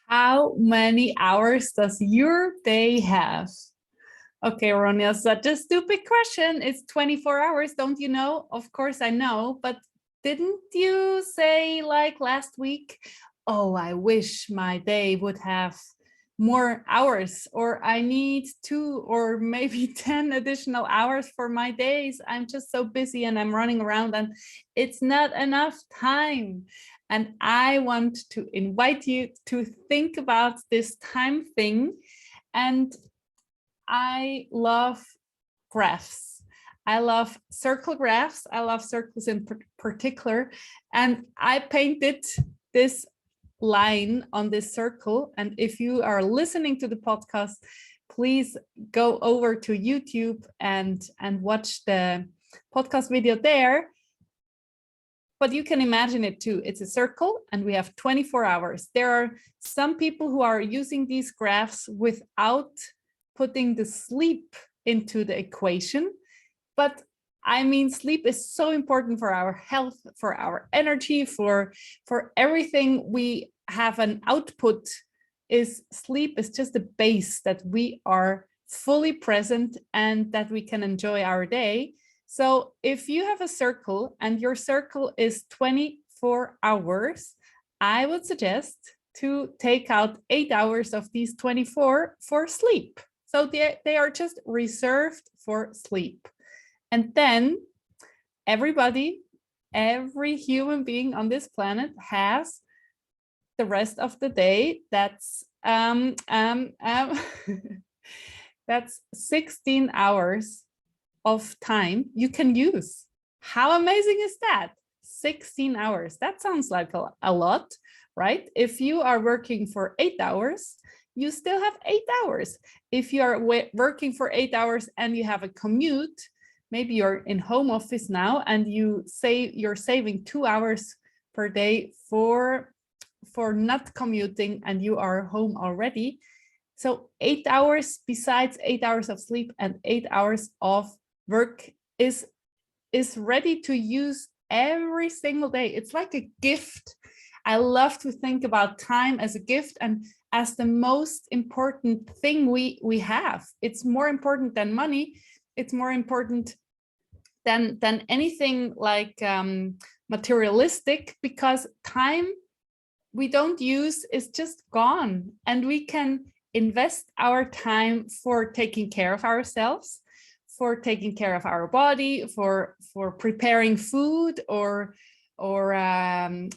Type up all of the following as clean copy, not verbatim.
How many hours does your day have? Okay, Ronia, such a stupid question. It's 24 hours, don't you know? Of course I know, but didn't you say like last week, oh, I wish my day would have more hours, or I need 2 or maybe 10 additional hours for my days. I'm just so busy and I'm running around and it's not enough time. And I want to invite you to think about this time thing. And I love graphs. I love circle graphs. I love circles in particular. And I painted this line on this circle. And if you are listening to the podcast, please go over to YouTube and watch the podcast video there. But you can imagine it too. It's a circle and we have 24 hours. There are some people who are using these graphs without putting the sleep into the equation. But I mean, sleep is so important for our health, for our energy, for everything. We have an output. Is sleep is just the base that we are fully present and that we can enjoy our day. So if you have a circle and your circle is 24 hours, I would suggest to take out 8 hours of these 24 for sleep. So they are just reserved for sleep. And then everybody, every human being on this planet has the rest of the day. That's that's 16 hours of time you can use. How amazing is that? 16 hours. That sounds like a lot, right? If you are working for 8 hours, you still have 8 hours. If you are working for 8 hours and you have a commute, maybe you're in home office now and you're saving 2 hours per day for not commuting and you are home already. So 8 hours besides 8 hours of sleep and 8 hours of work is ready to use every single day. It's like a gift. I love to think about time as a gift and as the most important thing we have. It's more important than money. It's more important than anything like materialistic, because time we don't use is just gone, and we can invest our time for taking care of ourselves, for taking care of our body, for preparing food or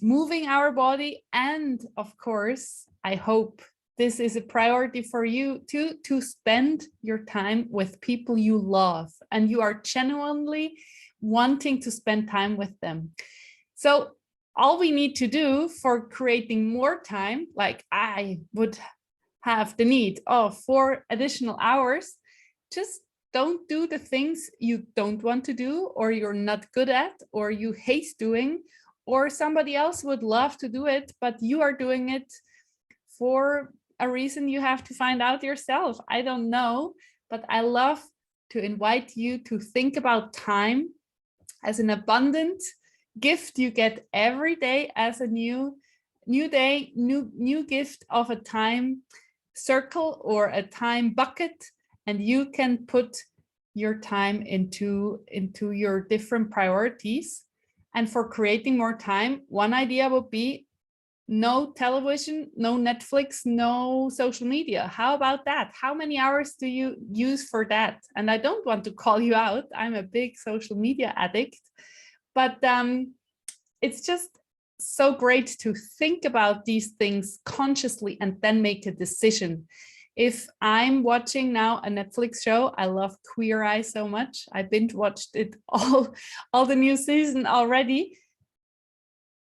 moving our body. And of course, I hope this is a priority for you to spend your time with people you love and you are genuinely wanting to spend time with them. So all we need to do for creating more time, like I would have the need of 4 additional hours, just don't do the things you don't want to do, or you're not good at, or you hate doing, or somebody else would love to do it, but you are doing it for a reason you have to find out yourself. I don't know, but I love to invite you to think about time as an abundant gift you get every day, as a new day, new gift of a time circle or a time bucket, and you can put your time into your different priorities. And for creating more time, one idea would be no television, no Netflix, no social media. How about that? How many hours do you use for that? And I don't want to call you out. I'm a big social media addict, but it's just so great to think about these things consciously and then make a decision. If I'm watching now a Netflix show, I love Queer Eye so much. I binge watched it all the new season already.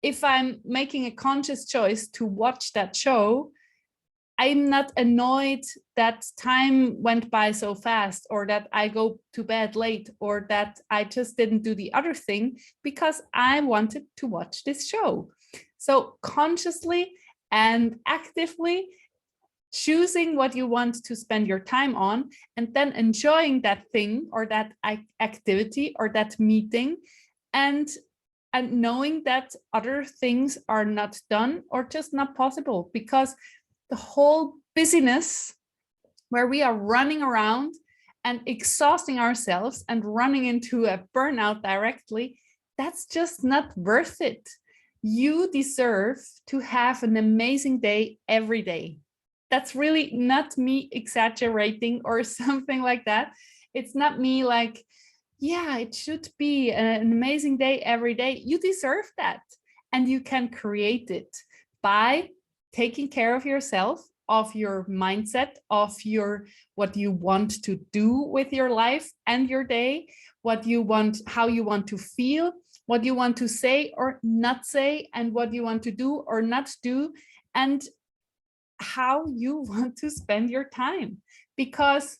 If I'm making a conscious choice to watch that show, I'm not annoyed that time went by so fast, or that I go to bed late, or that I just didn't do the other thing, because I wanted to watch this show. So consciously and actively choosing what you want to spend your time on, and then enjoying that thing or that activity or that meeting, and knowing that other things are not done or just not possible, because the whole busyness where we are running around and exhausting ourselves and running into a burnout directly, that's just not worth it. You deserve to have an amazing day every day. That's really not me exaggerating or something like that. It's not me like, yeah, it should be an amazing day every day. You deserve that. And you can create it by taking care of yourself, of your mindset, of your what you want to do with your life and your day, what you want, how you want to feel, what you want to say or not say, and what you want to do or not do, and how you want to spend your time. Because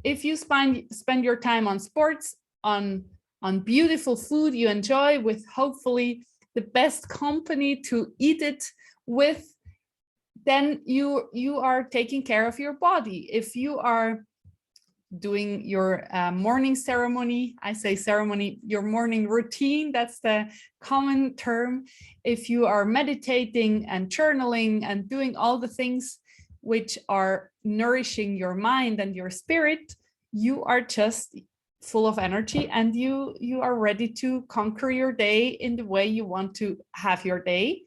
if you spend your time on sports, on beautiful food you enjoy, with hopefully the best company to eat it with, then you are taking care of your body. If you are doing your morning ceremony, I say ceremony, your morning routine, that's the common term. If you are meditating and journaling and doing all the things which are nourishing your mind and your spirit, you are just full of energy, and you are ready to conquer your day in the way you want to have your day.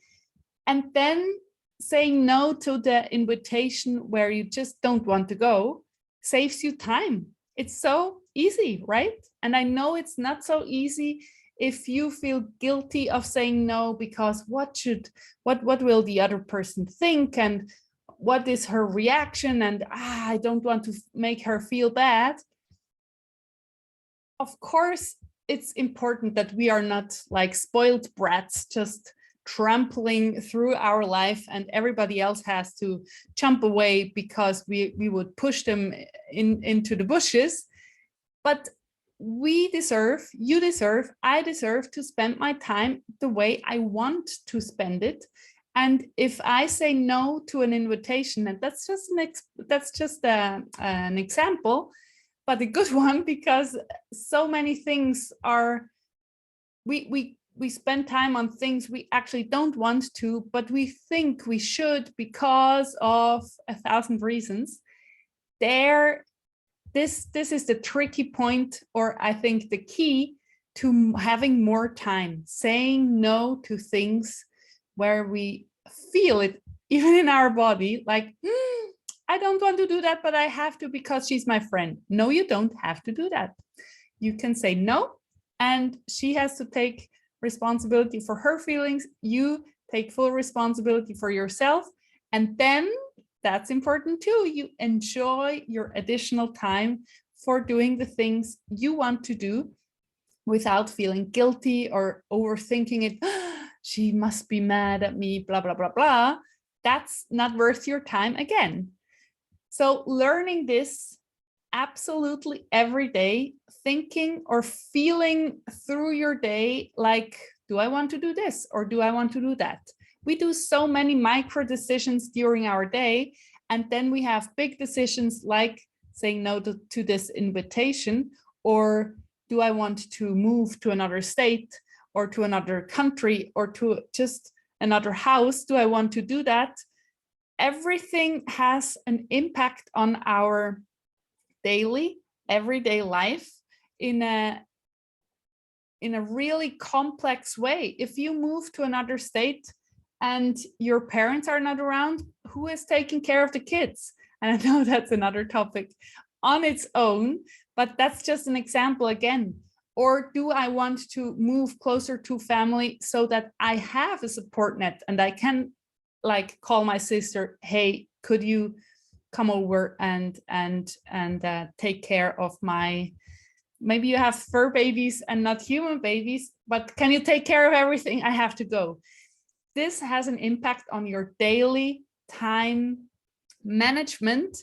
And then saying no to the invitation where you just don't want to go saves you time. It's so easy, right? And I know it's not so easy if you feel guilty of saying no, because what will the other person think, and what is her reaction, and I don't want to make her feel bad. Of course, it's important that we are not like spoiled brats, just trampling through our life, and everybody else has to jump away because we would push them into the bushes. But we deserve, you deserve, I deserve to spend my time the way I want to spend it. And if I say no to an invitation, and that's just an example, but a good one, because so many things are, we spend time on things we actually don't want to, but we think we should because of 1,000 reasons. This is the tricky point, or I think the key to having more time, saying no to things where we feel it even in our body, like, I don't want to do that, but I have to because she's my friend. No, you don't have to do that. You can say no, and she has to take responsibility for her feelings. You take full responsibility for yourself. And then that's important too. You enjoy your additional time for doing the things you want to do without feeling guilty or overthinking it. She must be mad at me, blah, blah, blah, blah. That's not worth your time again. So learning this absolutely every day, thinking or feeling through your day, like, do I want to do this or do I want to do that? We do so many micro decisions during our day, and then we have big decisions like saying no to this invitation, or do I want to move to another state or to another country or to just another house? Do I want to do that? Everything has an impact on our daily, everyday life in a really complex way. If you move to another state and your parents are not around, who is taking care of the kids? And I know that's another topic on its own, but that's just an example again. Or do I want to move closer to family so that I have a support net and I can like call my sister, hey, could you come over and take care of my, maybe you have fur babies and not human babies, but can you take care of everything? I have to go. This has an impact on your daily time management.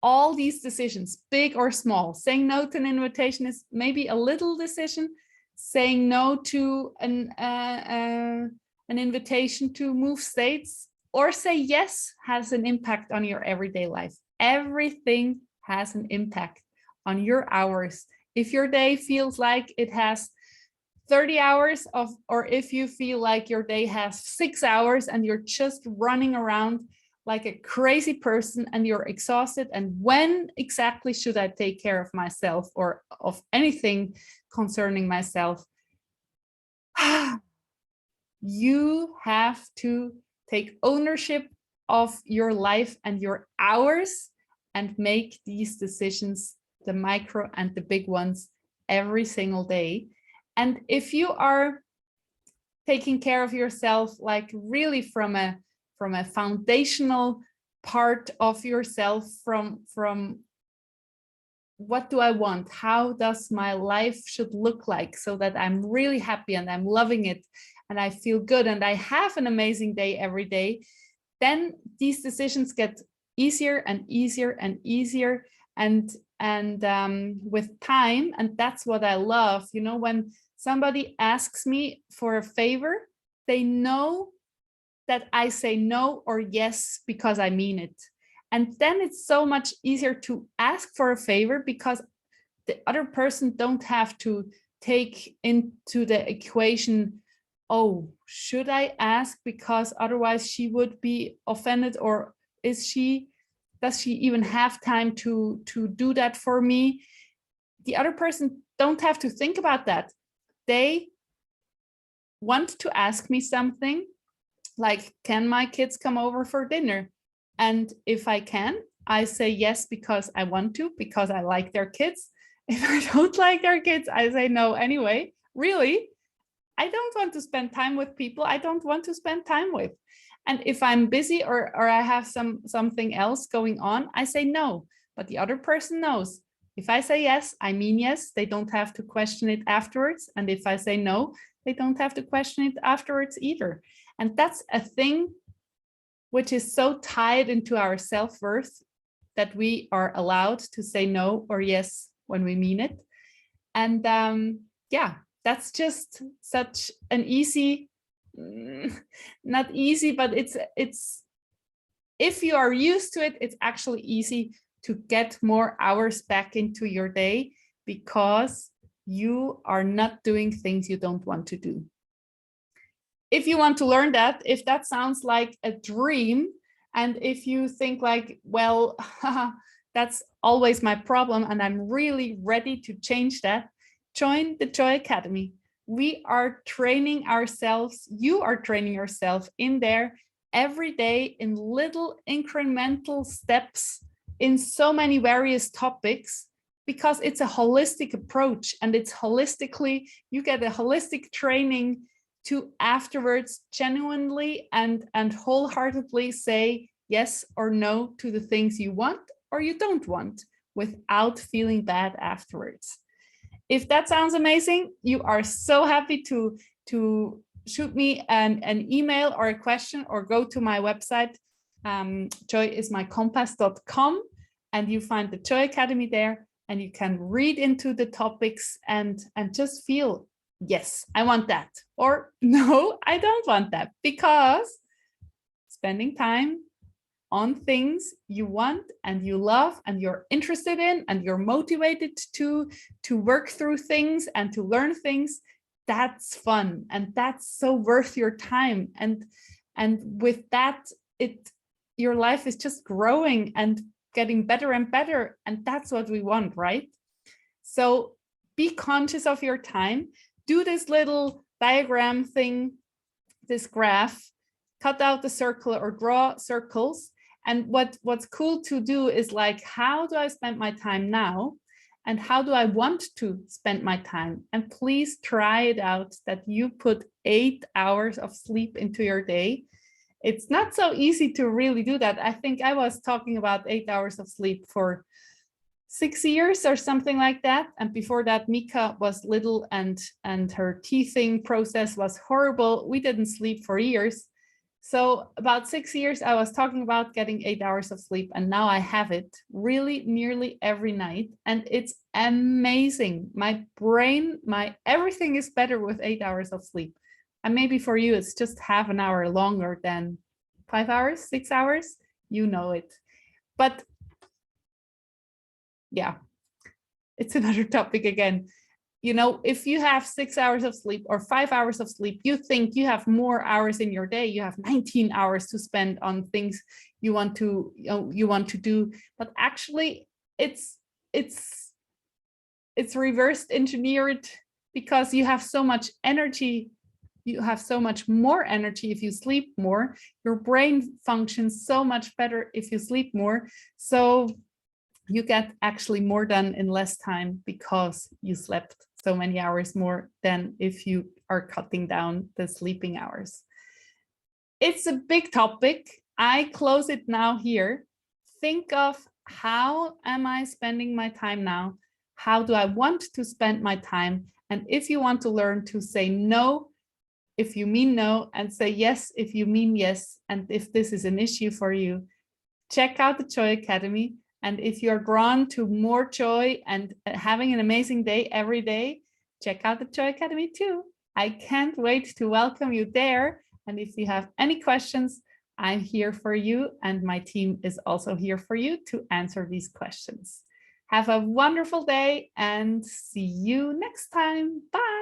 All these decisions, big or small. Saying no to an invitation is maybe a little decision. Saying no to an invitation to move states, or say yes, has an impact on your everyday life. Everything has an impact on your hours. If your day feels like it has 30 hours or if you feel like your day has 6 hours and you're just running around like a crazy person and you're exhausted, and when exactly should I take care of myself or of anything concerning myself? You have to take ownership of your life and your hours and make these decisions, the micro and the big ones, every single day. And if you are taking care of yourself, like really from a foundational part of yourself, from what do I want? How does my life should look like so that I'm really happy and I'm loving it and I feel good and I have an amazing day every day, then these decisions get easier and easier and easier. And with time, and that's what I love, you know, when somebody asks me for a favor, they know that I say no or yes because I mean it. And then it's so much easier to ask for a favor because the other person don't have to take into the equation, oh, should I ask because otherwise she would be offended, or does she even have time to do that for me? The other person don't have to think about that. They want to ask me something like, can my kids come over for dinner? And if I can, I say yes because I want to, because I like their kids. If I don't like their kids, I say no anyway. Really, I don't want to spend time with people I don't want to spend time with. And if I'm busy or I have something else going on, I say no. But the other person knows. If I say yes, I mean yes. They don't have to question it afterwards. And if I say no, they don't have to question it afterwards either. And that's a thing which is so tied into our self-worth, that we are allowed to say no or yes when we mean it. And yeah, that's just such an easy, not easy, but it's if you are used to it, it's actually easy to get more hours back into your day because you are not doing things you don't want to do. If you want to learn that, if that sounds like a dream, and if you think like, well, that's always my problem and I'm really ready to change that, join the Joy Academy. We are training ourselves, you are training yourself in there every day in little incremental steps in so many various topics, because it's a holistic approach, and it's holistically, you get a holistic training to afterwards genuinely and wholeheartedly say yes or no to the things you want or you don't want without feeling bad afterwards. If that sounds amazing, you are so happy to shoot me an email or a question, or go to my website, joyismycompass.com, and you find the Joy Academy there, and you can read into the topics and just feel, yes, I want that, or no, I don't want that, because spending time on things you want and you love and you're interested in and you're motivated to work through things and to learn things, that's fun and that's so worth your time. And with that, your life is just growing and getting better and better, and that's what we want, right? So be conscious of your time. Do this little diagram thing, this graph, cut out the circle or draw circles. And what's cool to do is like, how do I spend my time now? And how do I want to spend my time? And please try it out that you put 8 hours of sleep into your day. It's not so easy to really do that. I think I was talking about 8 hours of sleep for 6 years or something like that. And before that, Mika was little and her teething process was horrible. We didn't sleep for years. So about 6 years, I was talking about getting 8 hours of sleep, and now I have it really nearly every night. And it's amazing. My brain, everything is better with 8 hours of sleep. And maybe for you, it's just half an hour longer than 5 hours, 6 hours, you know it. But yeah, it's another topic again. You know, if you have 6 hours of sleep or 5 hours of sleep, you think you have more hours in your day. You have 19 hours to spend on things you want to, you want to do. But actually, it's reversed engineered, because you have so much energy. You have so much more energy if you sleep more. Your brain functions so much better if you sleep more. So you get actually more done in less time because you slept so many hours more than if you are cutting down the sleeping hours. It's a big topic. I close it now here. Think of, how am I spending my time now? How do I want to spend my time? And if you want to learn to say no, if you mean no, and say yes if you mean yes, and if this is an issue for you, check out the Joy Academy. And if you're drawn to more joy and having an amazing day every day, check out the Joy Academy too. I can't wait to welcome you there. And if you have any questions, I'm here for you, and my team is also here for you to answer these questions. Have a wonderful day and see you next time. Bye.